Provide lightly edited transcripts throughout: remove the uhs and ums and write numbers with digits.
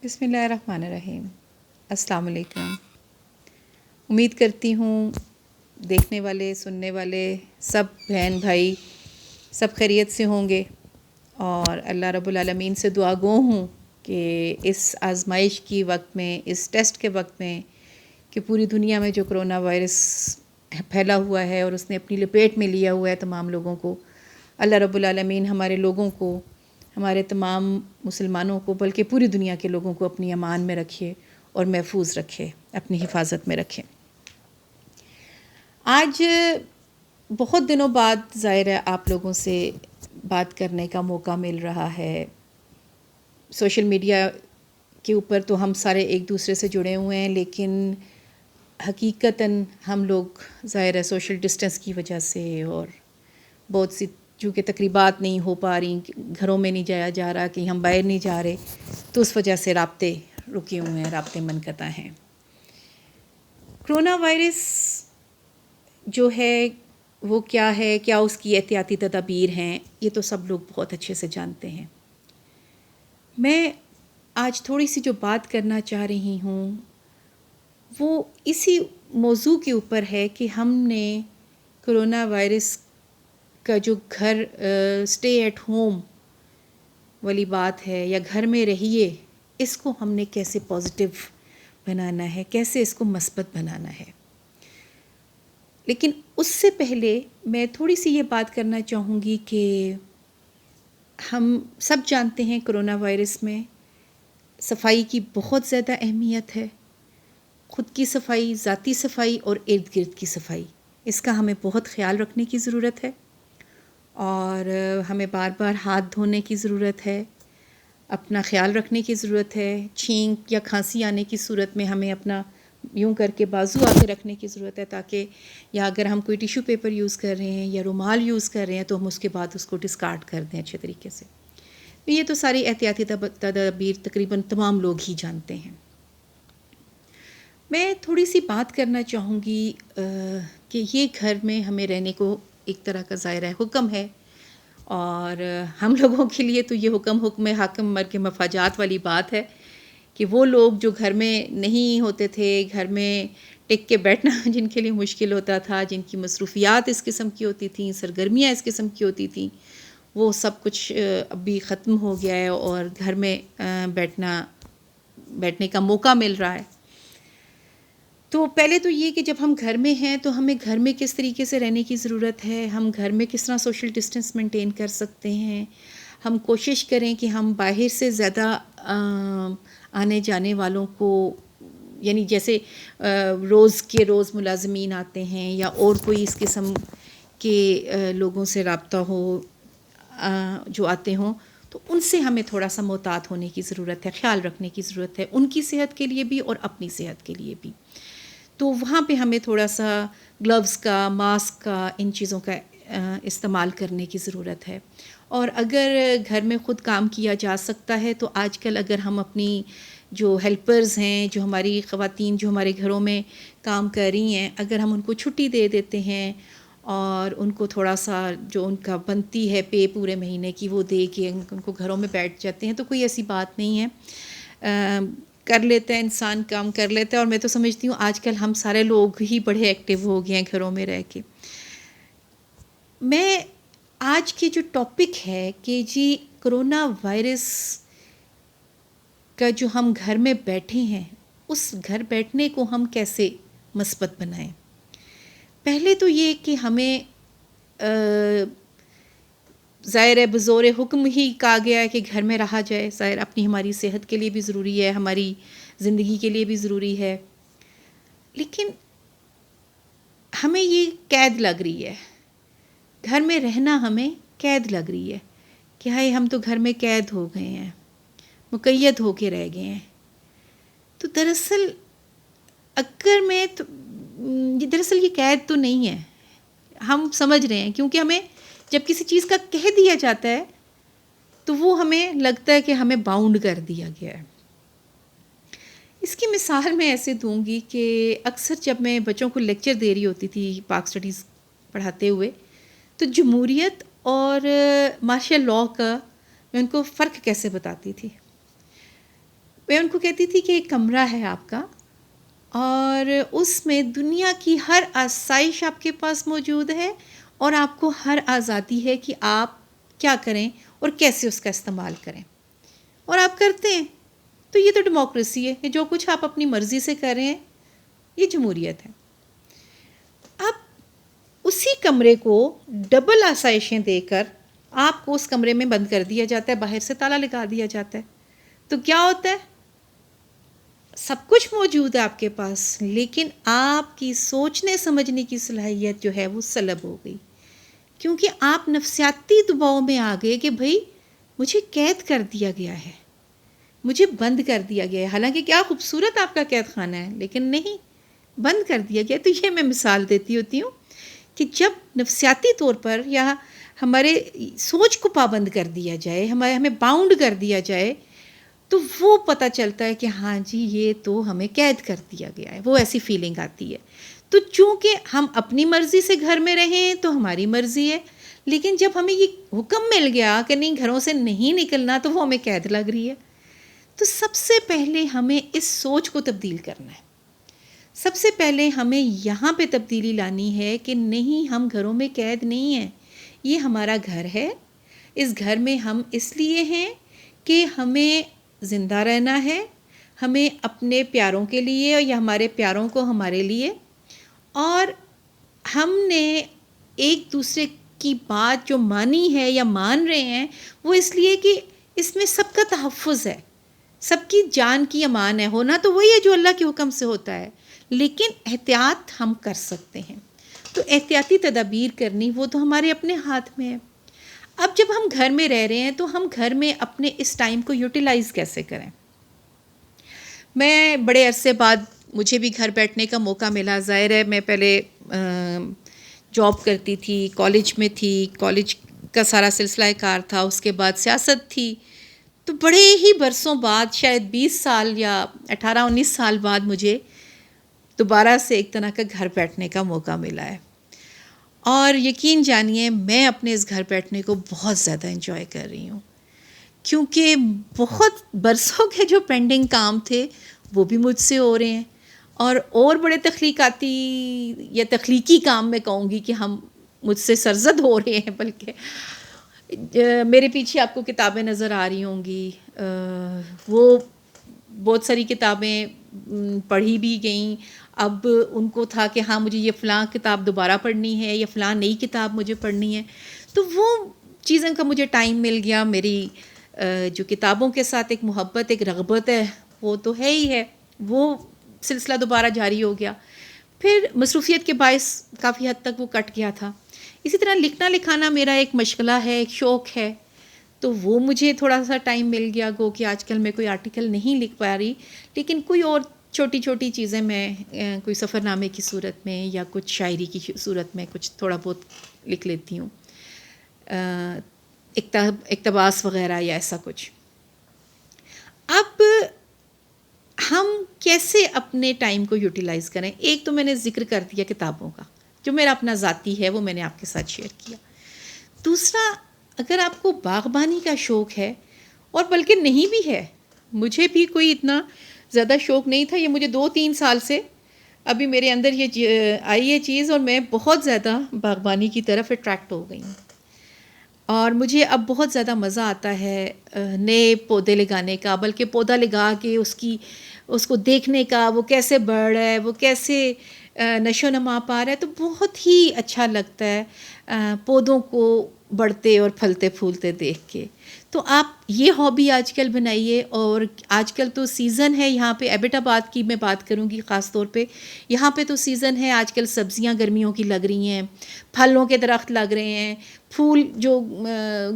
بسم اللہ الرحمن الرحیم۔ السلام علیکم۔ امید کرتی ہوں دیکھنے والے سننے والے سب بہن بھائی سب خیریت سے ہوں گے، اور اللہ رب العالمین سے دعا گو ہوں کہ اس آزمائش کی وقت میں، اس ٹیسٹ کے وقت میں کہ پوری دنیا میں جو کرونا وائرس پھیلا ہوا ہے اور اس نے اپنی لپیٹ میں لیا ہوا ہے تمام لوگوں کو، اللہ رب العالمین ہمارے لوگوں کو، ہمارے تمام مسلمانوں کو، بلکہ پوری دنیا کے لوگوں کو اپنی امان میں رکھے اور محفوظ رکھے، اپنی حفاظت میں رکھے۔ آج بہت دنوں بعد ظاہر ہے آپ لوگوں سے بات کرنے کا موقع مل رہا ہے۔ سوشل میڈیا کے اوپر تو ہم سارے ایک دوسرے سے جڑے ہوئے ہیں، لیکن حقیقتاً ہم لوگ ظاہر ہے سوشل ڈسٹنس کی وجہ سے اور بہت سی چونکہ تقریبات نہیں ہو پا رہی، گھروں میں نہیں جایا جا رہا، کہیں ہم باہر نہیں جا رہے، تو اس وجہ سے رابطے رکے ہوئے ہیں، رابطے منقطع ہیں۔ کرونا وائرس جو ہے وہ کیا ہے، کیا اس کی احتیاطی تدابیر ہیں، یہ تو سب لوگ بہت اچھے سے جانتے ہیں۔ میں آج تھوڑی سی جو بات کرنا چاہ رہی ہوں وہ اسی موضوع کے اوپر ہے کہ ہم نے کرونا وائرس کا جو گھر اسٹے ایٹ ہوم والی بات ہے یا گھر میں رہیے، اس کو ہم نے کیسے پازیٹیو بنانا ہے، کیسے اس کو مثبت بنانا ہے۔ لیکن اس سے پہلے میں تھوڑی سی یہ بات کرنا چاہوں گی کہ ہم سب جانتے ہیں کرونا وائرس میں صفائی کی بہت زیادہ اہمیت ہے، خود کی صفائی، ذاتی صفائی اور ارد گرد کی صفائی، اس کا ہمیں بہت خیال رکھنے کی ضرورت ہے، اور ہمیں بار بار ہاتھ دھونے کی ضرورت ہے، اپنا خیال رکھنے کی ضرورت ہے۔ چھینک یا کھانسی آنے کی صورت میں ہمیں اپنا یوں کر کے بازو آگے رکھنے کی ضرورت ہے، تاکہ یا اگر ہم کوئی ٹیشو پیپر یوز کر رہے ہیں یا رومال یوز کر رہے ہیں تو ہم اس کے بعد اس کو ڈسکارڈ کر دیں اچھے طریقے سے۔ یہ تو ساری احتیاطی تدابیر تقریباً تمام لوگ ہی جانتے ہیں۔ میں تھوڑی سی بات کرنا چاہوں گی کہ یہ گھر میں ہمیں رہنے کو ایک طرح کا ظاہرہ حکم ہے، اور ہم لوگوں کے لیے تو یہ حکم حاکم مرگ مفاجات والی بات ہے کہ وہ لوگ جو گھر میں نہیں ہوتے تھے، گھر میں ٹک کے بیٹھنا جن کے لیے مشکل ہوتا تھا، جن کی مصروفیات اس قسم کی ہوتی تھیں، سرگرمیاں اس قسم کی ہوتی تھیں، وہ سب کچھ اب بھی ختم ہو گیا ہے اور گھر میں بیٹھنے کا موقع مل رہا ہے۔ تو پہلے تو یہ کہ جب ہم گھر میں ہیں تو ہمیں گھر میں کس طریقے سے رہنے کی ضرورت ہے، ہم گھر میں کس طرح سوشل ڈسٹنس مینٹین کر سکتے ہیں۔ ہم کوشش کریں کہ ہم باہر سے زیادہ آنے جانے والوں کو، یعنی جیسے روز کے روز ملازمین آتے ہیں یا اور کوئی اس قسم کے لوگوں سے رابطہ ہو جو آتے ہوں، تو ان سے ہمیں تھوڑا سا محتاط ہونے کی ضرورت ہے، خیال رکھنے کی ضرورت ہے، ان کی صحت کے لیے بھی اور اپنی صحت کے لیے بھی۔ تو وہاں پہ ہمیں تھوڑا سا گلوز کا، ماسک کا، ان چیزوں کا استعمال کرنے کی ضرورت ہے۔ اور اگر گھر میں خود کام کیا جا سکتا ہے تو آج کل اگر ہم اپنی جو ہیلپرز ہیں، جو ہماری خواتین جو ہمارے گھروں میں کام کر رہی ہیں، اگر ہم ان کو چھٹی دے دیتے ہیں اور ان کو تھوڑا سا جو ان کا بنتی ہے پے پورے مہینے کی وہ دے کے ان کو گھروں میں بیٹھ جاتے ہیں، تو کوئی ایسی بات نہیں ہے، کر لیتا ہے انسان، کام کر لیتا ہے۔ اور میں تو سمجھتی ہوں آج کل ہم سارے لوگ ہی بڑے ایکٹیو ہو گئے ہیں گھروں میں رہ کے۔ میں آج کی جو ٹاپک ہے کہ جی کرونا وائرس کا جو ہم گھر میں بیٹھے ہیں، اس گھر بیٹھنے کو ہم کیسے مثبت بنائیں۔ پہلے تو یہ کہ ہمیں ظاہر ہے بزور حکم ہی کہا گیا ہے کہ گھر میں رہا جائے، ظاہر اپنی ہماری صحت کے لیے بھی ضروری ہے، ہماری زندگی کے لیے بھی ضروری ہے، لیکن ہمیں یہ قید لگ رہی ہے، گھر میں رہنا ہمیں قید لگ رہی ہے کہ ہائے ہم تو گھر میں قید ہو گئے ہیں، مقید ہو کے رہ گئے ہیں۔ تو دراصل دراصل یہ قید تو نہیں ہے، ہم سمجھ رہے ہیں، کیونکہ ہمیں جب کسی چیز کا کہہ دیا جاتا ہے تو وہ ہمیں لگتا ہے کہ ہمیں باؤنڈ کر دیا گیا ہے۔ اس کی مثال میں ایسے دوں گی کہ اکثر جب میں بچوں کو لیکچر دے رہی ہوتی تھی پاک سٹڈیز پڑھاتے ہوئے، تو جمہوریت اور مارشل لاء کا میں ان کو فرق کیسے بتاتی تھی۔ میں ان کو کہتی تھی کہ ایک کمرہ ہے آپ کا اور اس میں دنیا کی ہر آسائش آپ کے پاس موجود ہے اور آپ کو ہر آزادی ہے کہ آپ کیا کریں اور کیسے اس کا استعمال کریں، اور آپ کرتے ہیں۔ تو یہ تو ڈیموکریسی ہے کہ جو کچھ آپ اپنی مرضی سے کر رہے ہیں، یہ جمہوریت ہے۔ اب اسی کمرے کو ڈبل آسائشیں دے کر آپ کو اس کمرے میں بند کر دیا جاتا ہے، باہر سے تالا لگا دیا جاتا ہے، تو کیا ہوتا ہے؟ سب کچھ موجود ہے آپ کے پاس، لیکن آپ کی سوچنے سمجھنے کی صلاحیت جو ہے وہ سلب ہو گئی، کیونکہ آپ نفسیاتی دباؤ میں آ گئے کہ بھئی مجھے قید کر دیا گیا ہے، مجھے بند کر دیا گیا ہے۔ حالانکہ کیا خوبصورت آپ کا قید خانہ ہے، لیکن نہیں، بند کر دیا گیا۔ تو یہ میں مثال دیتی ہوتی ہوں کہ جب نفسیاتی طور پر یا ہمارے سوچ کو پابند کر دیا جائے، ہمیں باؤنڈ کر دیا جائے، تو وہ پتہ چلتا ہے کہ ہاں جی یہ تو ہمیں قید کر دیا گیا ہے، وہ ایسی فیلنگ آتی ہے۔ تو چونکہ ہم اپنی مرضی سے گھر میں رہیں تو ہماری مرضی ہے، لیکن جب ہمیں یہ حکم مل گیا کہ نہیں گھروں سے نہیں نکلنا، تو وہ ہمیں قید لگ رہی ہے۔ تو سب سے پہلے ہمیں اس سوچ کو تبدیل کرنا ہے۔ سب سے پہلے ہمیں یہاں پہ تبدیلی لانی ہے کہ نہیں، ہم گھروں میں قید نہیں ہیں، یہ ہمارا گھر ہے۔ اس گھر میں ہم اس لیے ہیں کہ ہمیں زندہ رہنا ہے، ہمیں اپنے پیاروں کے لیے یا ہمارے پیاروں کو ہمارے لیے، اور ہم نے ایک دوسرے کی بات جو مانی ہے یا مان رہے ہیں وہ اس لیے کہ اس میں سب کا تحفظ ہے، سب کی جان کی امان ہے۔ ہونا تو وہی ہے جو اللہ کے حکم سے ہوتا ہے، لیکن احتیاط ہم کر سکتے ہیں۔ تو احتیاطی تدابیر کرنی وہ تو ہمارے اپنے ہاتھ میں ہے۔ اب جب ہم گھر میں رہ رہے ہیں تو ہم گھر میں اپنے اس ٹائم کو یوٹیلائز کیسے کریں؟ میں بڑے عرصے بعد مجھے بھی گھر بیٹھنے کا موقع ملا۔ ظاہر ہے میں پہلے جاب کرتی تھی، کالج میں تھی، کالج کا سارا سلسلہ کار تھا، اس کے بعد سیاست تھی، تو بڑے ہی برسوں بعد، شاید 20 سال یا 18-19 سال بعد مجھے دوبارہ سے ایک طرح کا گھر بیٹھنے کا موقع ملا ہے، اور یقین جانیے میں اپنے اس گھر بیٹھنے کو بہت زیادہ انجوائے کر رہی ہوں، کیونکہ بہت برسوں کے جو پینڈنگ کام تھے وہ بھی مجھ سے ہو رہے ہیں، اور بڑے تخلیقاتی یا تخلیقی کام میں کہوں گی کہ ہم مجھ سے سرزد ہو رہے ہیں۔ بلکہ میرے پیچھے آپ کو کتابیں نظر آ رہی ہوں گی، وہ بہت ساری کتابیں پڑھی بھی گئیں۔ اب ان کو تھا کہ ہاں مجھے یہ فلاں کتاب دوبارہ پڑھنی ہے یا فلاں نئی کتاب مجھے پڑھنی ہے، تو وہ چیزیں کا مجھے ٹائم مل گیا۔ میری جو کتابوں کے ساتھ ایک محبت، ایک رغبت ہے، وہ تو ہے ہی ہے، وہ سلسلہ دوبارہ جاری ہو گیا۔ پھر مصروفیت کے باعث کافی حد تک وہ کٹ گیا تھا۔ اسی طرح لکھنا لکھانا میرا ایک مشغلہ ہے، ایک شوق ہے، تو وہ مجھے تھوڑا سا ٹائم مل گیا۔ گو کہ آج کل میں کوئی آرٹیکل نہیں لکھ پا رہی، لیکن کوئی اور چھوٹی چھوٹی چیزیں میں کوئی سفر نامے کی صورت میں یا کچھ شاعری کی صورت میں کچھ تھوڑا بہت لکھ لیتی ہوں، اقتباس وغیرہ یا ایسا کچھ۔ اب ہم کیسے اپنے ٹائم کو یوٹیلائز کریں؟ ایک تو میں نے ذکر کر دیا کتابوں کا، جو میرا اپنا ذاتی ہے، وہ میں نے آپ کے ساتھ شیئر کیا۔ دوسرا، اگر آپ کو باغبانی کا شوق ہے، اور بلکہ نہیں بھی ہے، مجھے بھی کوئی اتنا زیادہ شوق نہیں تھا، یہ مجھے 2-3 سال سے ابھی میرے اندر یہ آئی ہے چیز، اور میں بہت زیادہ باغبانی کی طرف اٹریکٹ ہو گئی ہوں، اور مجھے اب بہت زیادہ مزہ آتا ہے نئے پودے لگانے کا، بلکہ پودا لگا کے اس کو دیکھنے کا، وہ کیسے بڑھ رہا ہے، وہ کیسے نشو و نما پا رہا ہے، تو بہت ہی اچھا لگتا ہے پودوں کو بڑھتے اور پھلتے پھولتے دیکھ کے۔ تو آپ یہ ہابی آج کل بنائیے، اور آج کل تو سیزن ہے یہاں پہ ایبٹ آباد کی میں بات کروں گی خاص طور پہ، یہاں پہ تو سیزن ہے، آج کل سبزیاں گرمیوں کی لگ رہی ہیں، پھلوں کے درخت لگ رہے ہیں، پھول جو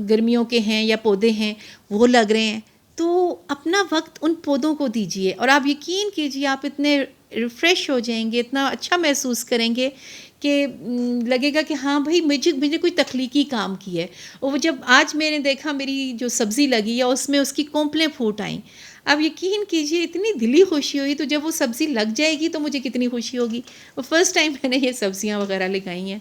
گرمیوں کے ہیں یا پودے ہیں وہ لگ رہے ہیں، تو اپنا وقت ان پودوں کو دیجیے، اور آپ یقین کیجیے آپ اتنے ریفریش ہو جائیں گے، اتنا اچھا محسوس کریں گے کہ لگے گا کہ ہاں بھائی مجھے کوئی تخلیقی کام کی ہے۔ اور وہ جب آج میں نے دیکھا میری جو سبزی لگی ہے اس میں اس کی کونپلیں پھوٹ آئیں، اب یقین کیجیے اتنی دلی خوشی ہوئی، تو جب وہ سبزی لگ جائے گی تو مجھے کتنی خوشی ہوگی۔ وہ فرسٹ ٹائم میں نے یہ سبزیاں وغیرہ لگائی ہیں،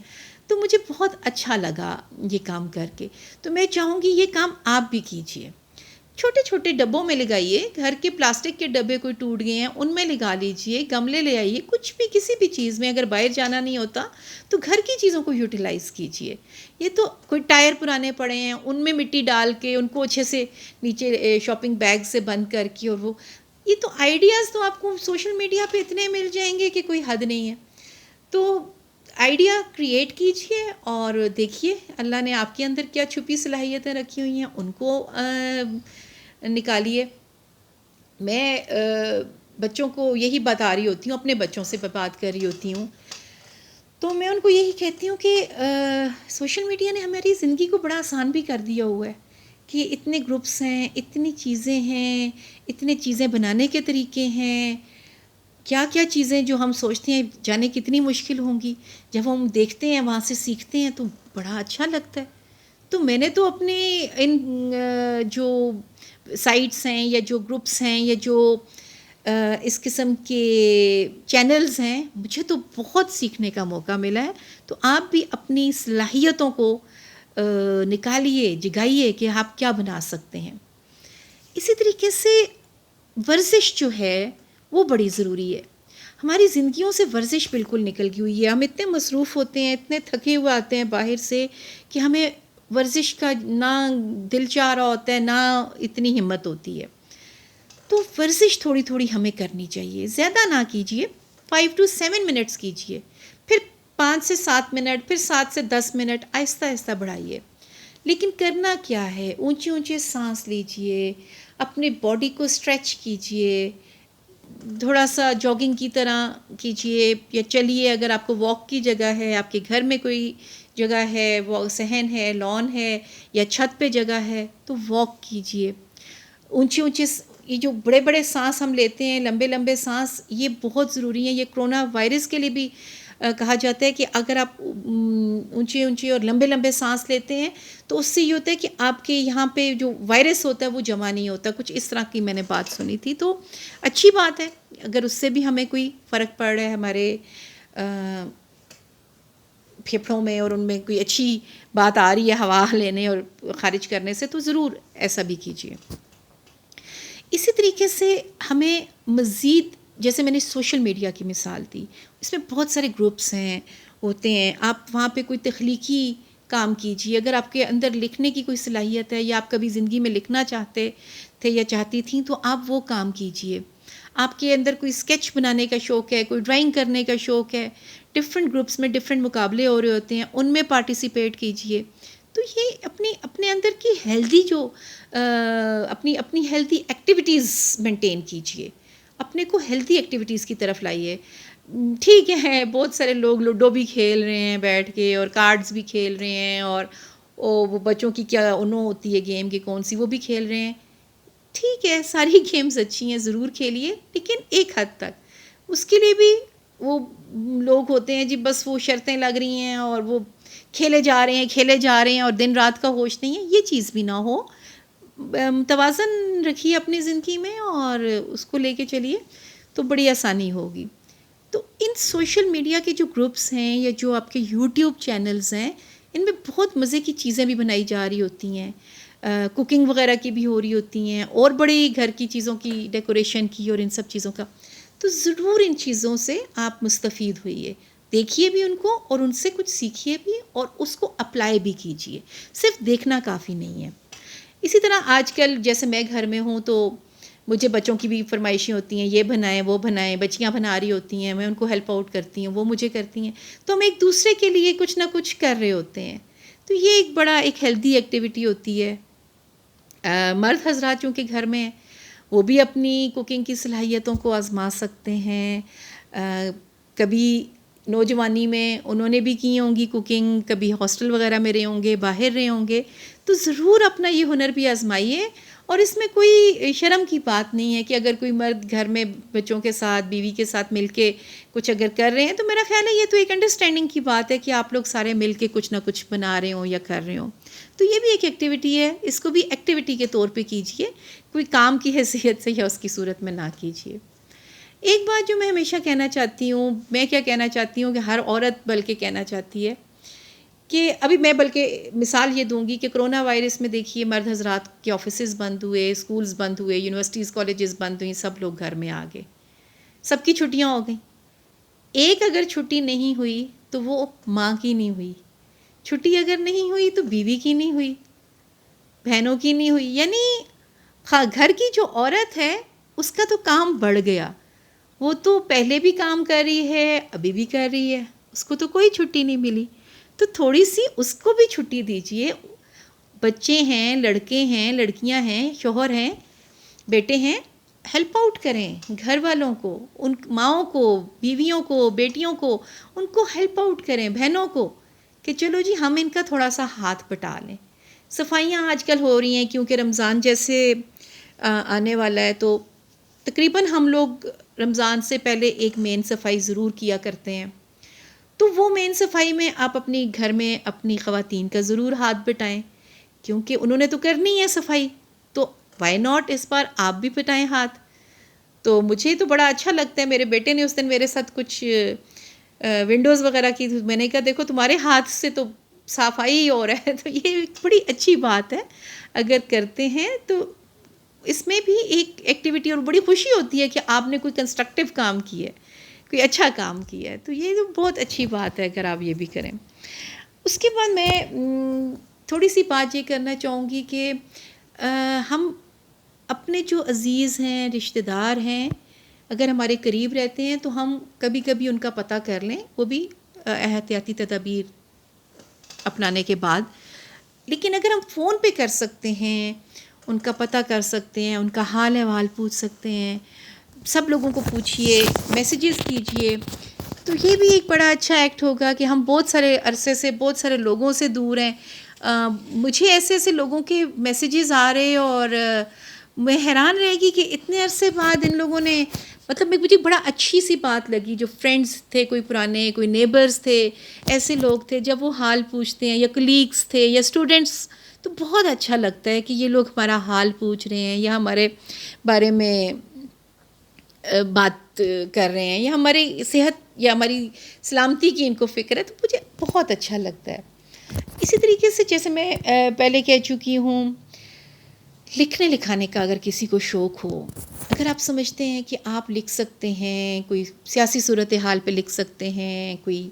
تو مجھے بہت اچھا لگا یہ کام کر کے۔ تو میں چاہوں گی یہ کام آپ بھی کیجیے، چھوٹے چھوٹے ڈبوں میں لگائیے، گھر کے پلاسٹک کے ڈبے کوئی ٹوٹ گئے ہیں ان میں لگا لیجئے، گملے لے آئیے، کچھ بھی کسی بھی چیز میں، اگر باہر جانا نہیں ہوتا تو گھر کی چیزوں کو یوٹیلائز کیجئے. یہ تو کوئی ٹائر پرانے پڑے ہیں ان میں مٹی ڈال کے ان کو اچھے سے نیچے شاپنگ بیگ سے بند کر کے، اور وہ یہ تو آئیڈیاز تو آپ کو سوشل میڈیا پہ اتنے مل جائیں گے کہ کوئی حد نہیں ہے. تو آئیڈیا کریٹ کیجئے اور دیکھیے اللہ نے آپ کے اندر کیا چھپی صلاحیتیں رکھی ہوئی ہیں، ان کو نکالیے. میں بچوں کو یہی بتا رہی ہوتی ہوں، اپنے بچوں سے بات کر رہی ہوتی ہوں تو میں ان کو یہی کہتی ہوں کہ سوشل میڈیا نے ہماری زندگی کو بڑا آسان بھی کر دیا ہوا ہے کہ اتنے گروپس ہیں، اتنی چیزیں ہیں، اتنے چیزیں بنانے کے طریقے ہیں، کیا کیا چیزیں جو ہم سوچتے ہیں جانے کتنی مشکل ہوں گی، جب ہم دیکھتے ہیں وہاں سے سیکھتے ہیں تو بڑا اچھا لگتا ہے. تو میں نے تو اپنے ان جو سائٹس ہیں یا جو گروپس ہیں یا جو اس قسم کے چینلز ہیں، مجھے تو بہت سیکھنے کا موقع ملا ہے. تو آپ بھی اپنی صلاحیتوں کو نکالیے، جگائیے کہ آپ کیا بنا سکتے ہیں. اسی طریقے سے ورزش جو ہے وہ بڑی ضروری ہے. ہماری زندگیوں سے ورزش بالکل نکل گئی ہوئی ہے. ہم اتنے مصروف ہوتے ہیں، اتنے تھکے ہوئے آتے ہیں باہر سے کہ ہمیں ورزش کا نہ دل چاہ رہا ہوتا ہے، نہ اتنی ہمت ہوتی ہے. تو ورزش تھوڑی تھوڑی ہمیں کرنی چاہیے، زیادہ نہ کیجیے، 5 to 7 منٹس کیجیے، پھر 5 سے 7 منٹ، پھر 7 سے 10 منٹ، آہستہ آہستہ بڑھائیے. لیکن کرنا کیا ہے، اونچے اونچے سانس لیجئے، اپنے باڈی کو اسٹریچ کیجئے، تھوڑا سا جاگنگ کی طرح کیجئے یا چلیے. اگر آپ کو واک کی جگہ ہے، آپ کے گھر میں کوئی جگہ ہے، وہ صحن ہے، لان ہے یا چھت پہ جگہ ہے تو واک کیجئے. اونچے اونچے یہ جو بڑے بڑے سانس ہم لیتے ہیں، لمبے لمبے سانس، یہ بہت ضروری ہیں. یہ کرونا وائرس کے لیے بھی کہا جاتا ہے کہ اگر آپ اونچے اونچے اور لمبے لمبے سانس لیتے ہیں تو اس سے یہ ہوتا ہے کہ آپ کے یہاں پہ جو وائرس ہوتا ہے وہ جمع نہیں ہوتا. کچھ اس طرح کی میں نے بات سنی تھی. تو اچھی بات ہے اگر اس سے بھی ہمیں کوئی فرق پڑ رہا ہے ہمارے پھیپھڑوں میں اور ان میں کوئی اچھی بات آ رہی ہے ہوا لینے اور خارج کرنے سے، تو ضرور ایسا بھی کیجیے. اسی طریقے سے ہمیں مزید، جیسے میں نے سوشل میڈیا کی مثال دی، اس میں بہت سارے گروپس ہیں، ہوتے ہیں. آپ وہاں پہ کوئی تخلیقی کام کیجیے. اگر آپ کے اندر لکھنے کی کوئی صلاحیت ہے یا آپ کبھی زندگی میں لکھنا چاہتے تھے یا چاہتی تھیں تو آپ وہ کام کیجیے. آپ کے اندر کوئی اسکیچ بنانے کا شوق ہے، کوئی ڈرائنگ کرنے کا شوق ہے، ڈفرینٹ گروپس میں ڈفرینٹ مقابلے ہو رہے ہوتے ہیں، ان میں پارٹیسپیٹ کیجیے. تو یہ اپنے اندر کی ہیلدی جو اپنی ہیلدی ایکٹیویٹیز مینٹین کیجیے، اپنے کو ہیلدی ایکٹیویٹیز کی طرف لائیے. ٹھیک ہے بہت سارے لوگ لوڈو بھی کھیل رہے ہیں بیٹھ کے، اور کارڈز بھی کھیل رہے ہیں، اور وہ بچوں کی کیا انو ہوتی ہے گیم کی کون سی، وہ بھی کھیل رہے ہیں. ٹھیک ہے ساری گیمز اچھی ہیں، ضرور کھیلیے، لیکن ایک حد تک. اس کے لیے بھی وہ لوگ ہوتے ہیں جی بس وہ شرطیں لگ رہی ہیں اور وہ کھیلے جا رہے ہیں اور دن رات کا ہوش نہیں ہے. یہ چیز بھی نہ ہو. توازن رکھیے اپنی زندگی میں اور اس کو لے کے چلیے تو بڑی آسانی ہوگی. تو ان سوشل میڈیا کے جو گروپس ہیں یا جو آپ کے یوٹیوب چینلز ہیں، ان میں بہت مزے کی چیزیں بھی بنائی جا رہی ہوتی ہیں، کوکنگ وغیرہ کی بھی ہو رہی ہوتی ہیں، اور بڑی گھر کی چیزوں کی ڈیکوریشن کی اور ان سب چیزوں کا. تو ضرور ان چیزوں سے آپ مستفید ہوئیے، دیکھیے بھی ان کو اور ان سے کچھ سیکھیے بھی اور اس کو اپلائی بھی کیجیے. صرف دیکھنا کافی نہیں ہے. اسی طرح آج کل جیسے میں گھر میں ہوں تو مجھے بچوں کی بھی فرمائشیں ہوتی ہیں، یہ بنائیں وہ بنائیں، بچیاں بنا رہی ہوتی ہیں، میں ان کو ہیلپ آؤٹ کرتی ہوں، وہ مجھے کرتی ہیں. تو ہم ایک دوسرے کے لیے کچھ نہ کچھ کر رہے ہوتے ہیں. تو یہ ایک بڑا ایک ہیلدی ایکٹیویٹی ہوتی ہے. مرد حضرات چونکہ گھر میں ہیں وہ بھی اپنی کوکنگ کی صلاحیتوں کو آزما سکتے ہیں. کبھی نوجوانی میں انہوں نے بھی کی ہوں گی کوکنگ، کبھی ہاسٹل وغیرہ میں رہے ہوں گے، باہر رہے ہوں گے، تو ضرور اپنا یہ ہنر بھی آزمائیے. اور اس میں کوئی شرم کی بات نہیں ہے کہ اگر کوئی مرد گھر میں بچوں کے ساتھ، بیوی کے ساتھ مل کے کچھ اگر کر رہے ہیں تو میرا خیال ہے یہ تو ایک انڈرسٹینڈنگ کی بات ہے کہ آپ لوگ سارے مل کے کچھ نہ کچھ بنا رہے ہوں یا کر رہے ہوں. تو یہ بھی ایک ایکٹیویٹی ہے، اس کو بھی ایکٹیویٹی کے طور پہ کیجئے، کوئی کام کی حیثیت سے یا اس کی صورت میں نہ کیجئے. ایک بات جو میں ہمیشہ کہنا چاہتی ہوں، میں کیا کہنا چاہتی ہوں کہ ہر عورت بلکہ کہنا چاہتی ہے کہ ابھی میں بلکہ مثال یہ دوں گی کہ کرونا وائرس میں دیکھیے مرد حضرات کے آفیسز بند ہوئے، اسکولز بند ہوئے، یونیورسٹیز کالجز بند ہوئی، سب لوگ گھر میں آ گئے، سب کی چھٹیاں ہو گئیں. ایک اگر چھٹی نہیں ہوئی تو وہ ماں کی نہیں ہوئی، چھٹی اگر نہیں ہوئی تو بیوی کی نہیں ہوئی، بہنوں کی نہیں ہوئی. یعنی گھر کی جو عورت ہے اس کا تو کام بڑھ گیا، وہ تو پہلے بھی کام کر رہی ہے، ابھی بھی کر رہی ہے، اس کو تو کوئی چھٹی نہیں ملی. تو تھوڑی سی اس کو بھی چھٹی دیجیے. بچے ہیں، لڑکے ہیں، لڑکیاں ہیں، شوہر ہیں، بیٹے ہیں، ہیلپ آؤٹ کریں گھر والوں کو، ان ماؤں کو، بیویوں کو، بیٹیوں کو، ان کو ہیلپ آؤٹ کریں، بہنوں کو، کہ چلو جی ہم ان کا تھوڑا سا ہاتھ بٹا لیں. صفائیاں آج کل ہو رہی ہیں کیونکہ رمضان جیسے آنے والا ہے، تو تقریباً ہم لوگ رمضان سے پہلے ایک مین صفائی ضرور کیا کرتے ہیں. تو وہ مین صفائی میں آپ اپنی گھر میں اپنی خواتین کا ضرور ہاتھ بٹائیں، کیونکہ انہوں نے تو کرنی ہے صفائی، تو وائی ناٹ اس بار آپ بھی بٹائیں ہاتھ. تو مجھے تو بڑا اچھا لگتا ہے. میرے بیٹے نے اس دن میرے ساتھ کچھ ونڈوز وغیرہ کی، میں نے کہا دیکھو تمہارے ہاتھ سے تو صفائی ہی ہو رہا ہے. تو یہ بڑی اچھی بات ہے اگر کرتے ہیں تو. اس میں بھی ایک ایکٹیویٹی اور بڑی خوشی ہوتی ہے کہ آپ نے کوئی کنسٹرکٹیو کام کیا ہے، کوئی اچھا کام کیا ہے. تو یہ تو بہت اچھی بات ہے اگر آپ یہ بھی کریں. اس کے بعد میں تھوڑی سی بات یہ کرنا چاہوں گی کہ ہم اپنے جو عزیز ہیں، رشتہ دار ہیں، اگر ہمارے قریب رہتے ہیں تو ہم کبھی کبھی ان کا پتہ کر لیں، وہ بھی احتیاطی تدابیر اپنانے کے بعد. لیکن اگر ہم فون پہ کر سکتے ہیں، ان کا پتہ کر سکتے ہیں، ان کا حال احوال پوچھ سکتے ہیں، سب لوگوں کو پوچھیے، میسیجز کیجئے، تو یہ بھی ایک بڑا اچھا ایکٹ ہوگا کہ ہم بہت سارے عرصے سے بہت سارے لوگوں سے دور ہیں. مجھے ایسے ایسے لوگوں کے میسیجز آ رہے اور میں حیران رہے گی کہ اتنے عرصے بعد ان لوگوں نے، مطلب مجھے بڑا اچھی سی بات لگی، جو فرینڈز تھے، کوئی پرانے، کوئی نیبرز تھے، ایسے لوگ تھے، جب وہ حال پوچھتے ہیں، یا کلیگس تھے یا اسٹوڈنٹس، تو بہت اچھا لگتا ہے کہ یہ لوگ ہمارا حال پوچھ رہے ہیں یا ہمارے بارے میں بات کر رہے ہیں، یا ہماری صحت یا ہماری سلامتی کی ان کو فکر ہے. تو مجھے بہت اچھا لگتا ہے. اسی طریقے سے جیسے میں پہلے کہہ چکی ہوں، لکھنے لکھانے کا اگر کسی کو شوق ہو، اگر آپ سمجھتے ہیں کہ آپ لکھ سکتے ہیں، کوئی سیاسی صورتحال پہ لکھ سکتے ہیں، کوئی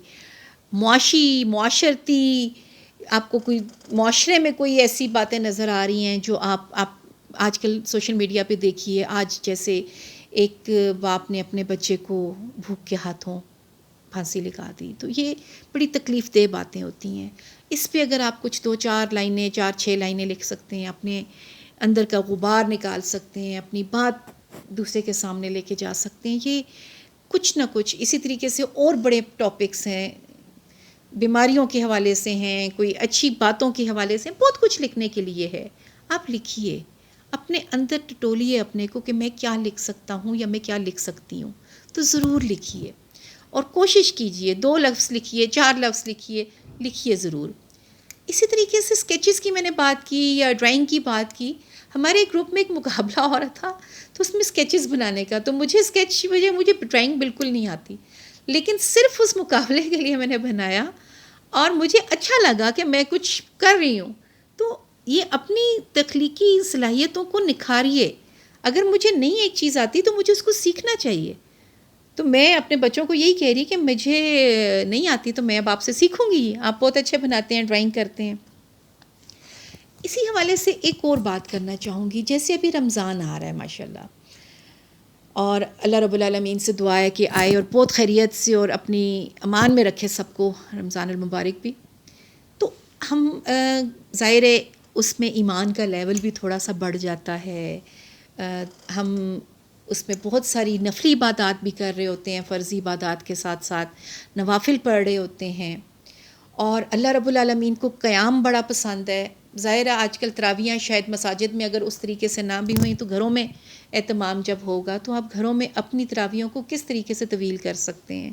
معاشرتی، آپ کو کوئی معاشرے میں کوئی ایسی باتیں نظر آ رہی ہیں جو آپ آج کل سوشل میڈیا پہ دیکھیے، آج جیسے ایک باپ نے اپنے بچے کو بھوک کے ہاتھوں پھانسی لگا دی، تو یہ بڑی تکلیف دہ باتیں ہوتی ہیں. اس پہ اگر آپ کچھ 4-6 لائنیں لکھ سکتے ہیں، اپنے اندر کا غبار نکال سکتے ہیں، اپنی بات دوسرے کے سامنے لے کے جا سکتے ہیں، یہ کچھ نہ کچھ. اسی طریقے سے اور بڑے ٹاپکس ہیں، بیماریوں کے حوالے سے ہیں، کوئی اچھی باتوں کے حوالے سے، بہت کچھ لکھنے کے لیے ہے. آپ لکھیے، اپنے اندر ٹٹولیے اپنے کو کہ میں کیا لکھ سکتا ہوں یا میں کیا لکھ سکتی ہوں. تو ضرور لکھیے اور کوشش کیجئے، 2 لفظ لکھیے، 4 لفظ لکھیے، لکھیے ضرور. اسی طریقے سے اسکیچز کی میں نے بات کی یا ڈرائنگ کی بات کی. ہمارے گروپ میں ایک مقابلہ ہو رہا تھا تو اس میں اسکیچز بنانے کا، تو مجھے مجھے ڈرائنگ بالکل نہیں آتی، لیکن صرف اس مقابلے کے لیے میں نے بنایا اور مجھے اچھا لگا کہ میں کچھ کر رہی ہوں. تو یہ اپنی تخلیقی صلاحیتوں کو نکھاریے. اگر مجھے نئی ایک چیز آتی تو مجھے اس کو سیکھنا چاہیے. تو میں اپنے بچوں کو یہی کہہ رہی کہ مجھے نہیں آتی تو میں اب آپ سے سیکھوں گی، آپ بہت اچھے بناتے ہیں، ڈرائنگ کرتے ہیں. اسی حوالے سے ایک اور بات کرنا چاہوں گی. جیسے ابھی رمضان آ رہا ہے ماشاءاللہ، اور اللہ رب العالمین سے دعا ہے کہ آئے اور بہت خیریت سے اور اپنی امان میں رکھے سب کو، رمضان المبارک بھی. تو ہم ظاہر ہے اس میں ایمان کا لیول بھی تھوڑا سا بڑھ جاتا ہے. ہم اس میں بہت ساری نفلی عبادات بھی کر رہے ہوتے ہیں، فرضی عبادات کے ساتھ ساتھ نوافل پڑھ رہے ہوتے ہیں. اور اللہ رب العالمین کو قیام بڑا پسند ہے. ظاہر ہے آج کل تراویحیں شاید مساجد میں اگر اس طریقے سے نہ بھی ہوئیں تو گھروں میں اہتمام جب ہوگا تو آپ گھروں میں اپنی تراویحوں کو کس طریقے سے طویل کر سکتے ہیں.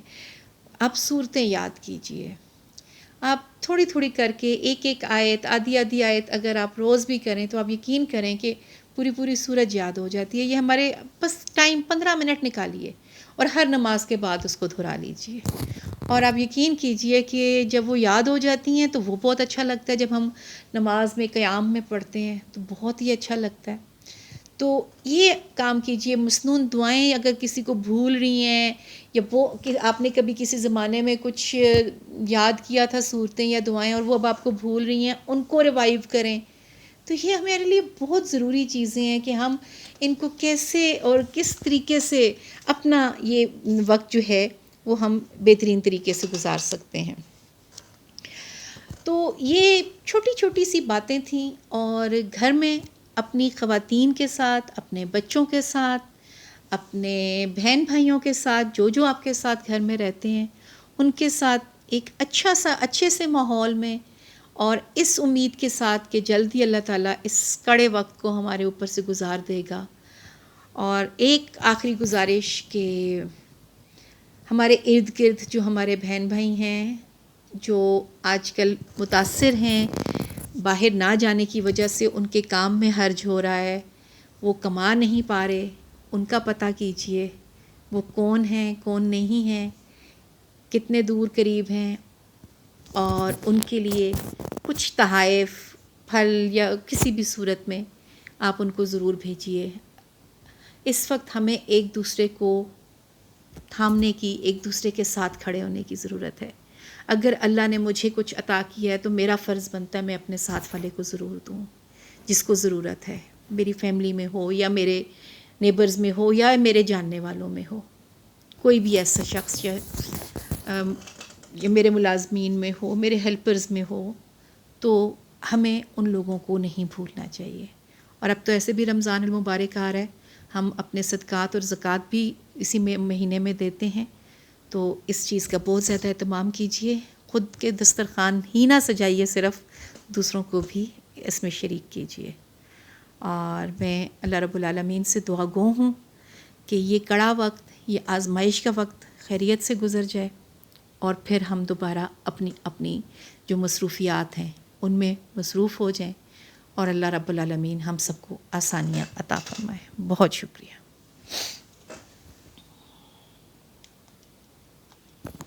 آپ صورتیں یاد کیجئے، آپ تھوڑی تھوڑی کر کے ایک ایک آیت، آدھی آدھی آیت اگر آپ روز بھی کریں تو آپ یقین کریں کہ پوری پوری سورت یاد ہو جاتی ہے. یہ ہمارے بس ٹائم 15 منٹ نکالیے اور ہر نماز کے بعد اس کو دہرا لیجئے. اور آپ یقین کیجئے کہ جب وہ یاد ہو جاتی ہیں تو وہ بہت اچھا لگتا ہے. جب ہم نماز میں قیام میں پڑھتے ہیں تو بہت ہی اچھا لگتا ہے. تو یہ کام کیجئے، مسنون دعائیں اگر کسی کو بھول رہی ہیں، یا وہ کہ آپ نے کبھی کسی زمانے میں کچھ یاد کیا تھا صورتیں یا دعائیں اور وہ اب آپ کو بھول رہی ہیں، ان کو ریوائیو کریں. تو یہ ہمارے لیے بہت ضروری چیزیں ہیں کہ ہم ان کو کیسے اور کس طریقے سے اپنا یہ وقت جو ہے وہ ہم بہترین طریقے سے گزار سکتے ہیں. تو یہ چھوٹی چھوٹی سی باتیں تھیں، اور گھر میں اپنی خواتین کے ساتھ، اپنے بچوں کے ساتھ، اپنے بہن بھائیوں کے ساتھ، جو آپ کے ساتھ گھر میں رہتے ہیں، ان کے ساتھ ایک اچھے سے ماحول میں، اور اس امید کے ساتھ کہ جلدی اللہ تعالیٰ اس کڑے وقت کو ہمارے اوپر سے گزار دے گا. اور ایک آخری گزارش کہ ہمارے ارد گرد جو ہمارے بہن بھائی ہیں جو آج کل متاثر ہیں، باہر نہ جانے کی وجہ سے ان کے کام میں حرج ہو رہا ہے، وہ کما نہیں پا رہے، ان کا پتہ کیجئے وہ کون ہیں، کون نہیں ہیں، کتنے دور قریب ہیں، اور ان کے لیے کچھ تحائف، پھل یا کسی بھی صورت میں آپ ان کو ضرور بھیجیے. اس وقت ہمیں ایک دوسرے کو تھامنے کی، ایک دوسرے کے ساتھ کھڑے ہونے کی ضرورت ہے. اگر اللہ نے مجھے کچھ عطا کیا ہے تو میرا فرض بنتا ہے میں اپنے ساتھ والے کو ضرور دوں، جس کو ضرورت ہے، میری فیملی میں ہو یا میرے نیبرز میں ہو یا میرے جاننے والوں میں ہو. کوئی بھی ایسا شخص یا میرے ملازمین میں ہو، میرے ہیلپرز میں ہو، تو ہمیں ان لوگوں کو نہیں بھولنا چاہیے. اور اب تو ایسے بھی رمضان المبارک آ رہا ہے، ہم اپنے صدقات اور زکوٰۃ بھی اسی مہینے میں دیتے ہیں. تو اس چیز کا بہت زیادہ اہتمام کیجئے. خود کے دسترخوان ہی نہ سجائیے، صرف دوسروں کو بھی اس میں شریک کیجئے. اور میں اللہ رب العالمین سے دعا گو ہوں کہ یہ کڑا وقت، یہ آزمائش کا وقت خیریت سے گزر جائے، اور پھر ہم دوبارہ اپنی جو مصروفیات ہیں ان میں مصروف ہو جائیں، اور اللہ رب العالمین ہم سب کو آسانیاں عطا فرمائے. بہت شکریہ.